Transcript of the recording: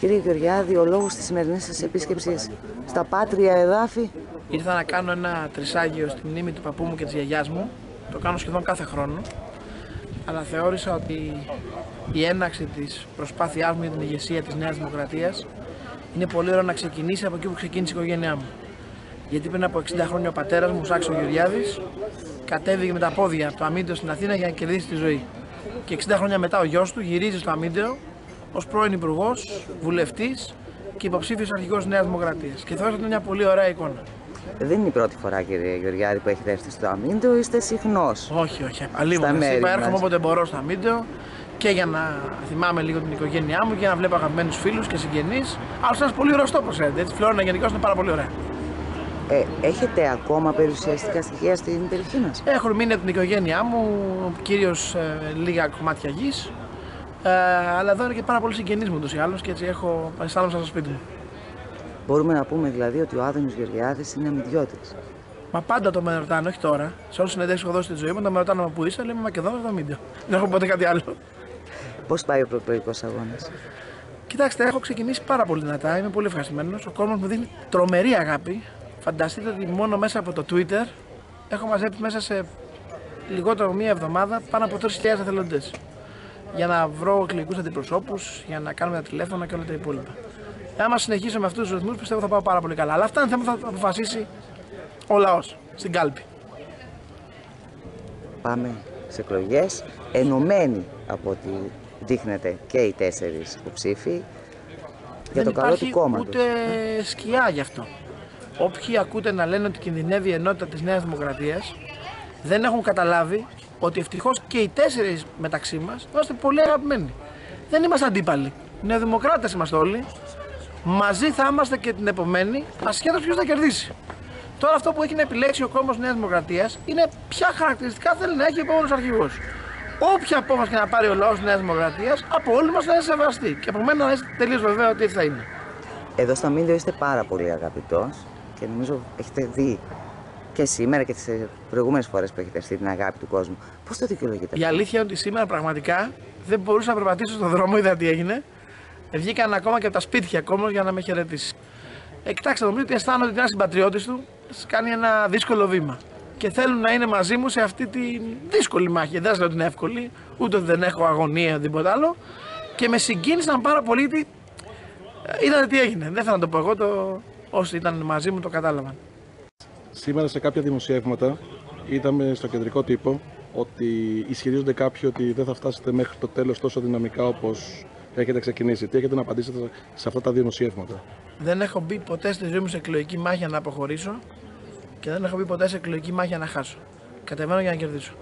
Κύριε Γεωργιάδη, ο λόγος της σημερινής σας επίσκεψης στα πάτρια εδάφη? Ήρθα να κάνω ένα τρισάγιο στη μνήμη του παππού μου και της γιαγιάς μου. Το κάνω σχεδόν κάθε χρόνο. Αλλά θεώρησα ότι η έναρξη της προσπάθειάς μου για την ηγεσία της Νέας Δημοκρατίας είναι πολύ ωραίο να ξεκινήσει από εκεί που ξεκίνησε η οικογένειά μου. Γιατί πριν από 60 χρόνια ο πατέρας μου, ο Σάκης ο Γεωργιάδης, κατέβηκε με τα πόδια από το Αμίντεο στην Αθήνα για να κερδίσει τη ζωή. Και 60 χρόνια μετά ο γιος του γυρίζει στο Αμίντεο ως πρώην υπουργός, βουλευτής και υποψήφιος αρχηγός της Νέας Δημοκρατίας. Και θεώρησα ότι είναι μια πολύ ωραία εικόνα. Δεν είναι η πρώτη φορά, κύριε Γεωργιάδη, που έχετε έρθει στο Αμίντεο, είστε συχνός. Όχι. Αλλήμον. Έρχομαι όποτε μπορώ στο Αμίντεο και για να θυμάμαι λίγο την οικογένειά μου και για να βλέπω αγαπημένους φίλους και συγγενείς. Άλλωστε, ένας πολύ ωραίος τόπος, έτσι. Φλόρινα γενικώς είναι πάρα πολύ ωραία. Έχετε ακόμα περιουσιαστικά στοιχεία στην περιοχή μας? Έχουν μείνει από την οικογένειά μου, κυρίως λίγα κομμάτια γης. Αλλά εδώ είναι και πάρα πολλοί συγγενείς μου ούτως ή άλλως και έτσι αισθάνομαι σαν στο σπίτι μου. Μπορούμε να πούμε δηλαδή ότι ο Άδωνης Γεωργιάδης είναι αμυντιώτης? Μα πάντα το με ρωτάνε, όχι τώρα. Σε όλες τις συνεντεύξεις που έχω δώσει στη ζωή μου, το με ρωτάνε από πού είσαι, λέμε Μακεδόνας στο Αμίντεο. Δεν έχω ποτέ κάτι άλλο. Πώς πάει ο προεκλογικός αγώνας? Κοιτάξτε, έχω ξεκινήσει πάρα πολύ δυνατά, είμαι πολύ ευχαριστημένος. Ο κόσμος μου δίνει τρομερή αγάπη. Φανταστείτε ότι μόνο μέσα από το Twitter έχω μαζέψει μέσα σε λιγότερο από μία εβδομάδα πάνω από 3.000 εθελοντές. Για να βρω εκλογικούς αντιπροσώπους, για να κάνουμε τα τηλέφωνα και όλα τα υπόλοιπα. Άμα συνεχίσω με αυτούς τους ρυθμούς, πιστεύω θα πάω πάρα πολύ καλά. Αλλά αυτά είναι θέμα που θα αποφασίσει ο λαός στην κάλπη. Πάμε σε εκλογές, ενωμένοι από ό,τι δείχνετε και οι 4 υποψήφοι, για το καλό του κόμματος. Δεν υπάρχει ούτε σκιά γι' αυτό. Όποιοι ακούτε να λένε ότι κινδυνεύει η ενότητα της Νέας Δημοκρατίας, δεν έχουν καταλάβει ότι ευτυχώς και οι 4 μεταξύ μας είμαστε πολύ αγαπημένοι. Δεν είμαστε αντίπαλοι. Νεοδημοκράτες είμαστε όλοι. Μαζί θα είμαστε και την επομένη, ασχέτως ποιος θα κερδίσει. Τώρα αυτό που έχει να επιλέξει ο κόμμος Νέας Δημοκρατίας είναι ποια χαρακτηριστικά θέλει να έχει ο επόμενος αρχηγός. Όποια απόφαση και να πάρει ο λαός της Νέας Δημοκρατίας, από όλοι μας θα είναι σεβαστή. Και από μένα να είστε τελείως βεβαίω ότι θα είναι. Εδώ στο Αμίντεο είστε πάρα πολύ αγαπητός και νομίζω έχετε δει και σήμερα και τις προηγούμενες φορές που έχετε έρθει την αγάπη του κόσμου. Πώς το δικαιολογείτε? Η αλήθεια είναι ότι σήμερα πραγματικά δεν μπορούσα να περπατήσω στον δρόμο, είδα τι έγινε. Βγήκαν ακόμα και από τα σπίτια ακόμα για να με χαιρετήσει. Κοιτάξτε, νομίζω ότι αισθάνονται ότι ένα συμπατριώτης του κάνει ένα δύσκολο βήμα. Και θέλουν να είναι μαζί μου σε αυτή τη δύσκολη μάχη. Δεν λέω ότι είναι εύκολη, ούτε ότι δεν έχω αγωνία ή τίποτα άλλο. Και με συγκίνησαν πάρα πολύ γιατί είδατε τι έγινε. Δεν θέλω να το πω εγώ, όσοι ήταν μαζί μου το κατάλαβαν. Σήμερα σε κάποια δημοσιεύματα είδαμε στο κεντρικό τύπο ότι ισχυρίζονται κάποιοι ότι δεν θα φτάσετε μέχρι το τέλος τόσο δυναμικά όπως έχετε ξεκινήσει. Τι έχετε να απαντήσετε σε αυτά τα δημοσιεύματα? Δεν έχω μπει ποτέ στη ζωή μου σε εκλογική μάχη να αποχωρήσω και δεν έχω μπει ποτέ σε εκλογική μάχη να χάσω. Κατεβαίνω για να κερδίσω.